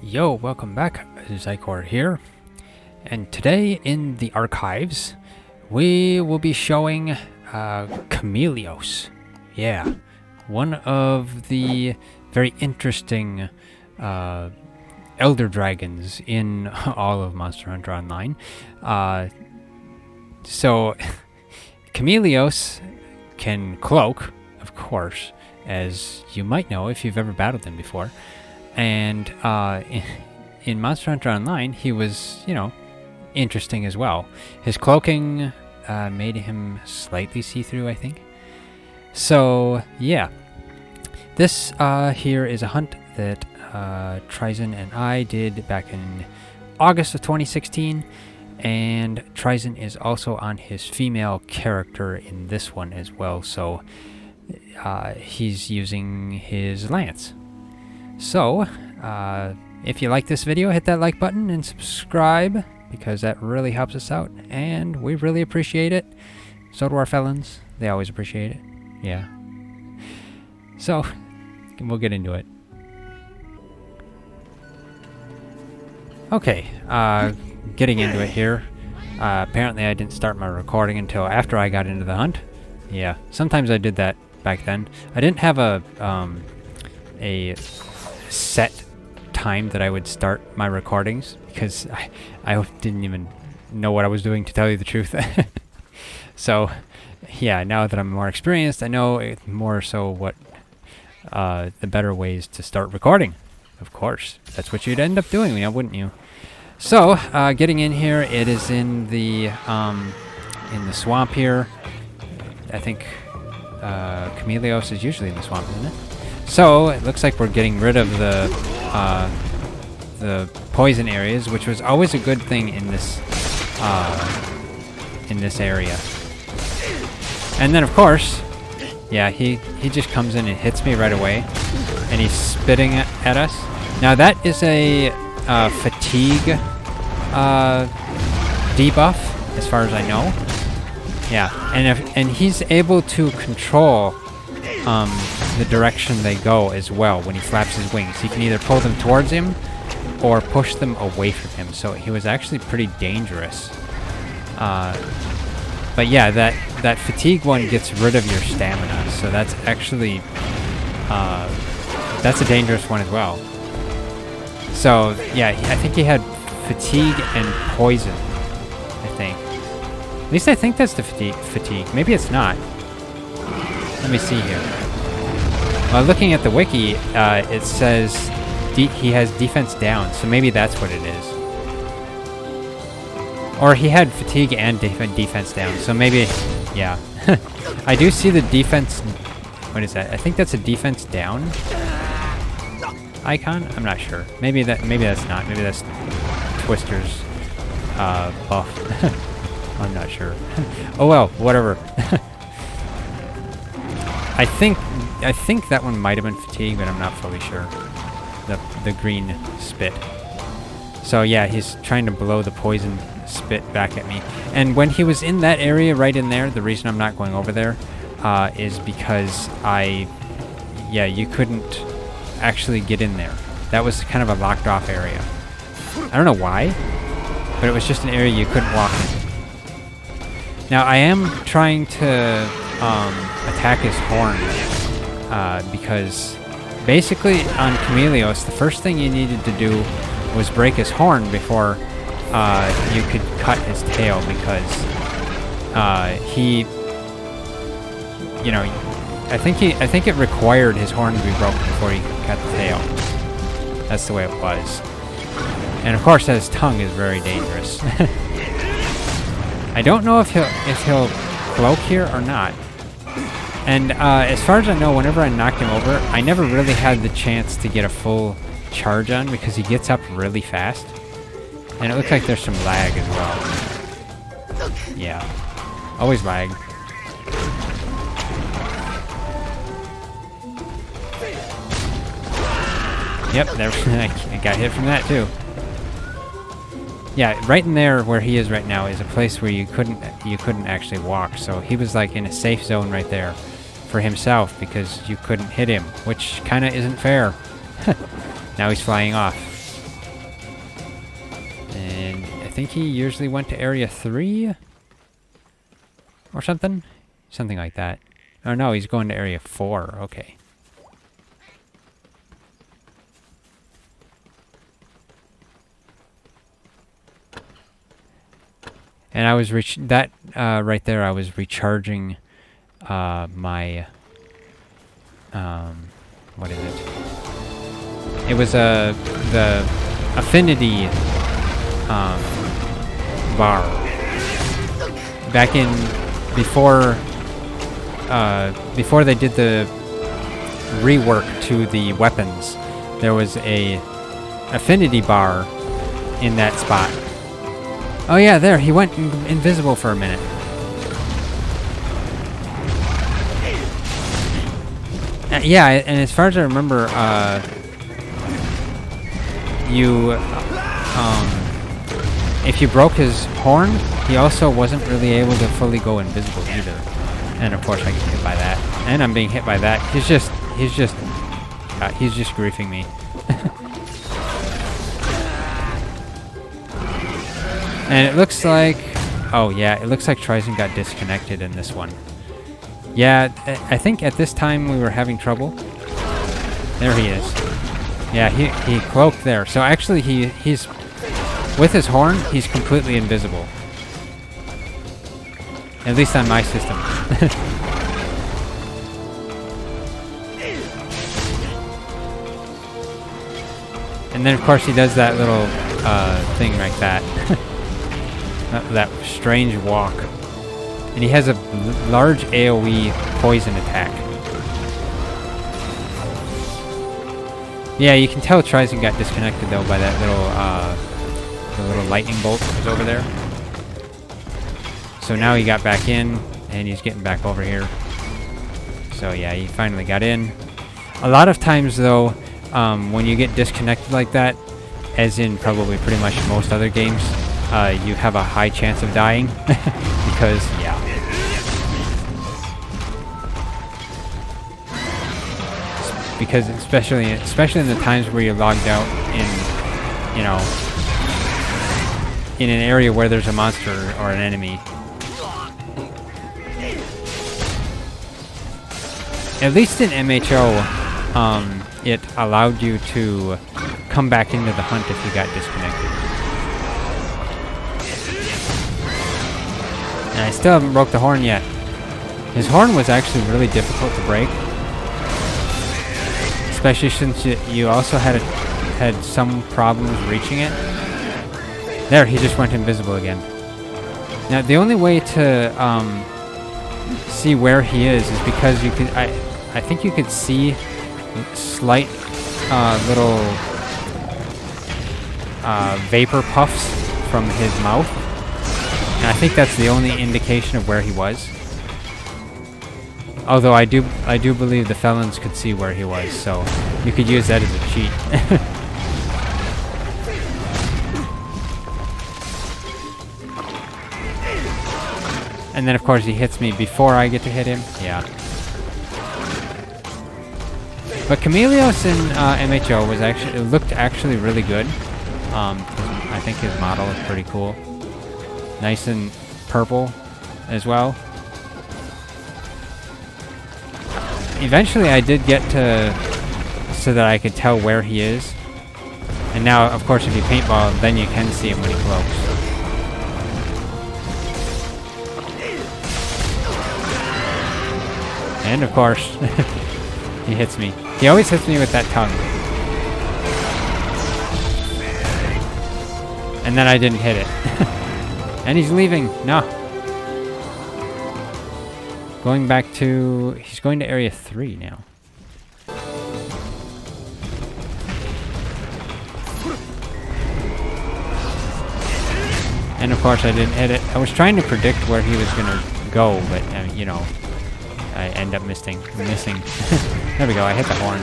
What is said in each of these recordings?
Yo, welcome back. Zycor here. And today in the archives, we will be showing Chameleos. Yeah, one of the very interesting elder dragons in all of Monster Hunter Online. So, Chameleos can cloak, of course, as you might know if you've ever battled him before. And in Monster Hunter Online, he was, interesting as well. His cloaking made him slightly see-through, I think. So, yeah. This here is a hunt that Trizon and I did back in August of 2016. And Trizon is also on his female character in this one as well. So, he's using his lance. So, if you like this video, hit that like button and subscribe, because that really helps us out, and we really appreciate it. So do our felons. They always appreciate it. Yeah. So, we'll get into it. Okay, getting into it here. Apparently I didn't start my recording until after I got into the hunt. Yeah, sometimes I did that back then. I didn't have a set time that I would start my recordings, because I didn't even know what I was doing, to tell you the truth. So, yeah, now that I'm more experienced, I know more so what the better ways to start recording. Of course, that's what you'd end up doing, wouldn't you? So, getting in here, it is in the swamp here. I think Chameleos is usually in the swamp, isn't it? So it looks like we're getting rid of the poison areas, which was always a good thing in this area. And then, of course, yeah, he just comes in and hits me right away, and he's spitting at us. Now that is a fatigue debuff, as far as I know. Yeah, and he's able to control the direction they go as well when he flaps his wings. He can either pull them towards him or push them away from him. So he was actually pretty dangerous. But yeah, that fatigue one gets rid of your stamina. So that's actually that's a dangerous one as well. So yeah, I think he had fatigue and poison, I think. At least I think that's the fatigue. Maybe it's not. Let me see here. Looking at the wiki, it says he has defense down, so maybe that's what it is. Or he had fatigue and defense down, so maybe, yeah. I do see the defense. What is that? I think that's a defense down icon. I'm not sure. Maybe that's not. Maybe that's Twister's buff. I'm not sure. Oh well, whatever. I think that one might have been fatigue, but I'm not fully sure. The green spit. So yeah, he's trying to blow the poison spit back at me. And when he was in that area right in there, the reason I'm not going over there is because you couldn't actually get in there. That was kind of a locked off area. I don't know why, but it was just an area you couldn't walk in. Now I am trying to attack his horn, because basically on Chameleos, the first thing you needed to do was break his horn before you could cut his tail, because I think it required his horn to be broken before he could cut the tail. That's the way it was. And of course, his tongue is very dangerous. I don't know if he'll cloak here or not. And as far as I know, whenever I knocked him over, I never really had the chance to get a full charge on, because he gets up really fast. And it looks like there's some lag as well. Yeah. Always lag. Yep, I got hit from that too. Yeah, right in there where he is right now is a place where you couldn't actually walk. So he was like in a safe zone right there for himself, because you couldn't hit him, which kind of isn't fair. Now he's flying off. think he usually went to area 3 or something. Something like that. Oh no, he's going to area 4. Okay. And I was right there. I was recharging my what is it? It was the affinity bar back in before they did the rework to the weapons. There was a affinity bar in that spot. Oh yeah, there, he went invisible for a minute. Yeah, and as far as I remember, if you broke his horn, he also wasn't really able to fully go invisible either. And of course I get hit by that. And I'm being hit by that. He's just griefing me. And it looks like... Oh, yeah. It looks like Trizon got disconnected in this one. Yeah, I think at this time we were having trouble. There he is. Yeah, he cloaked there. So actually he's... With his horn, he's completely invisible. At least on my system. And then, of course, he does that little thing like that. That strange walk. And he has a large AoE poison attack. Yeah, you can tell Trizon got disconnected, though, by that little, the little lightning bolt that was over there. So now he got back in, and he's getting back over here. So yeah, he finally got in. A lot of times, though, when you get disconnected like that, as in probably pretty much most other games, you have a high chance of dying. Because, yeah. Because especially in the times where you're logged out in, you know, in an area where there's a monster or an enemy. At least in MHO, it allowed you to come back into the hunt if you got disconnected. And I still haven't broke the horn yet. His horn was actually really difficult to break. Especially since you also had some problems reaching it. There, he just went invisible again. Now, the only way to see where he is because you could... I think you could see slight little vapor puffs from his mouth. And I think that's the only indication of where he was. Although I do believe the felons could see where he was, so you could use that as a cheat. And then of course he hits me before I get to hit him. Yeah. But Chameleos in MHO was looked actually really good. I think his model is pretty cool. Nice and purple as well. Eventually I did get so that I could tell where he is. And now, of course, if you paintball, then you can see him when he cloaks. And of course, he hits me. He always hits me with that tongue. And then I didn't hit it. And he's leaving. No. Going back to... He's going to area 3 now. And of course I didn't hit it. I was trying to predict where he was going to go, but, you know, I end up missing. There we go, I hit the horn.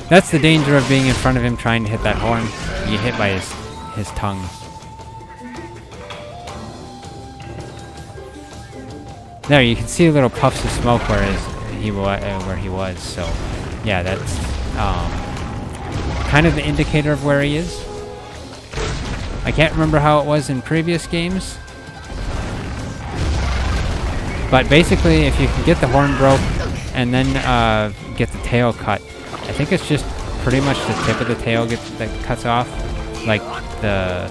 That's the danger of being in front of him trying to hit that horn. You get hit by his tongue. There, you can see little puffs of smoke where he was. So, yeah, that's kind of the indicator of where he is. I can't remember how it was in previous games. But basically, if you can get the horn broke and then get the tail cut, I think it's just pretty much the tip of the tail that cuts off, like the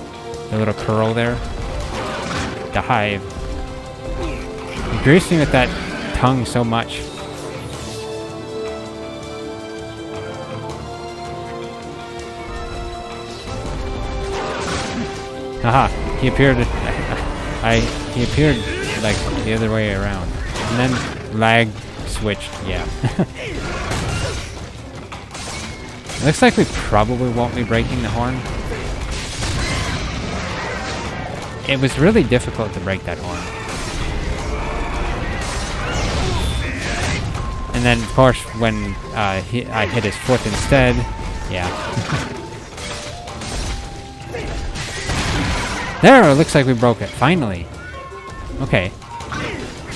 little curl there, the hive. It grieves me with that tongue so much. Haha, he appeared. He appeared like the other way around, and then lag switched. Yeah. Looks like we probably won't be breaking the horn. It was really difficult to break that horn. And then, of course, when I hit his foot instead, yeah. There, it looks like we broke it, finally. Okay.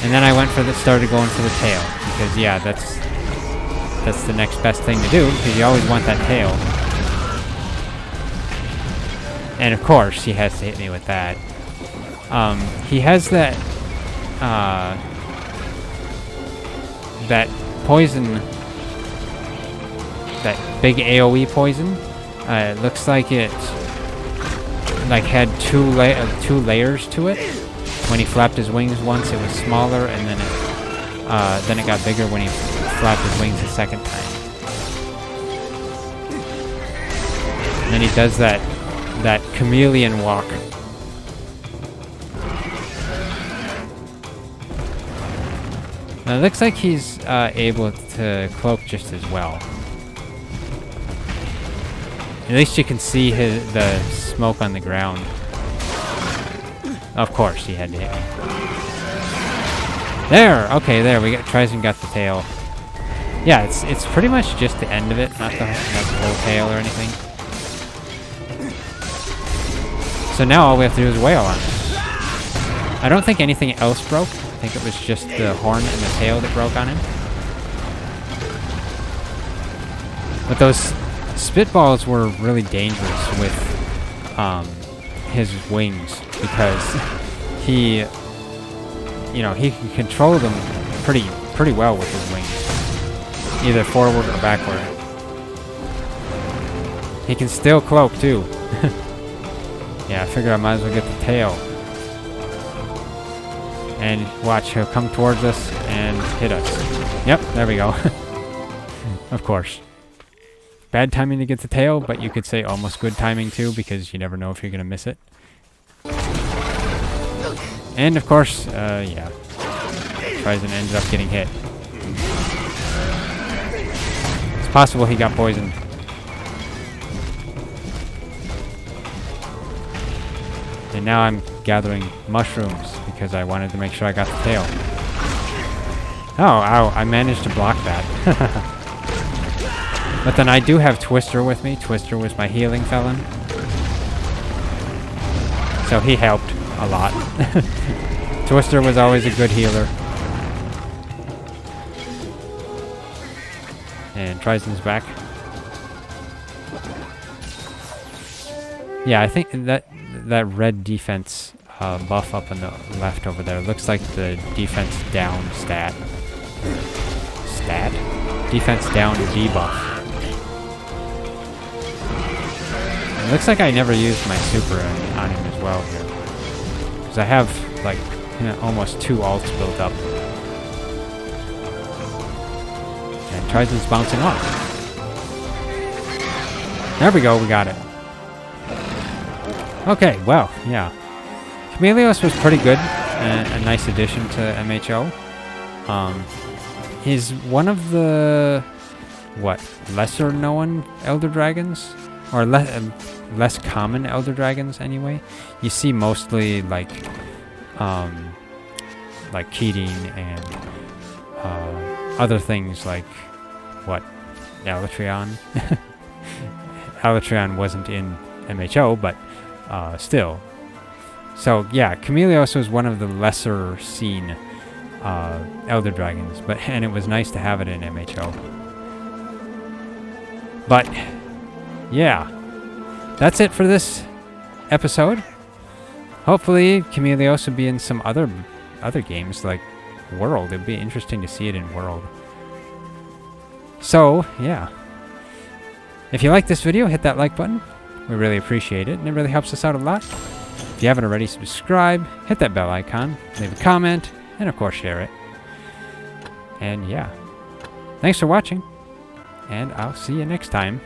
And then I started going for the tail, because yeah, that's the next best thing to do, because you always want that tail. And of course, he has to hit me with that. He has that that poison, that big AoE poison. It looks like it had two layers to it. When he flapped his wings once, it was smaller, and then it got bigger when he flapped his wings a second time. And then he does that chameleon walk. Now it looks like he's able to cloak just as well. At least you can see the smoke on the ground. Of course, he had to hit me. There! Okay, there, Trizon got the tail. Yeah, it's pretty much just the end of it, not the whole tail or anything. So now all we have to do is wail on it. I don't think anything else broke. I think it was just the horn and the tail that broke on him. But those spitballs were really dangerous with his wings, because he can control them pretty well with his wings, either forward or backward. He can still cloak too. Yeah, I figure I might as well get the tail. And watch, he'll come towards us and hit us. Yep, there we go. Of course. Bad timing to get the tail, but you could say almost good timing too, because you never know if you're going to miss it. And of course, yeah. Trizon ended up getting hit. It's possible he got poisoned. And now I'm gathering mushrooms because I wanted to make sure I got the tail. Oh, ow, I managed to block that. But then I do have Twister with me. Twister was my healing felon. So he helped a lot. Twister was always a good healer. And Trizon's back. Yeah, I think that red defense buff up on the left over there looks like the defense down stat. Defense down debuff. It looks like I never used my super on him as well here, because I have like almost 2 ults built up. And Trizon's bouncing off. There we go, we got it. Okay, well, yeah. Chameleos was pretty good, a nice addition to MHO. He's one of the, lesser known Elder Dragons? Or less common Elder Dragons, anyway. You see mostly, like Keating and other things like, Alatreon? Alatreon wasn't in MHO, but still. So yeah, Chameleos was one of the lesser seen Elder Dragons, and it was nice to have it in MHO. But yeah, that's it for this episode. Hopefully, Chameleos will be in some other games like World. It'd be interesting to see it in World. So, yeah. If you like this video, hit that like button. We really appreciate it, and it really helps us out a lot. If you haven't already, subscribe, hit that bell icon, leave a comment, and of course, share it. And yeah. Thanks for watching, and I'll see you next time.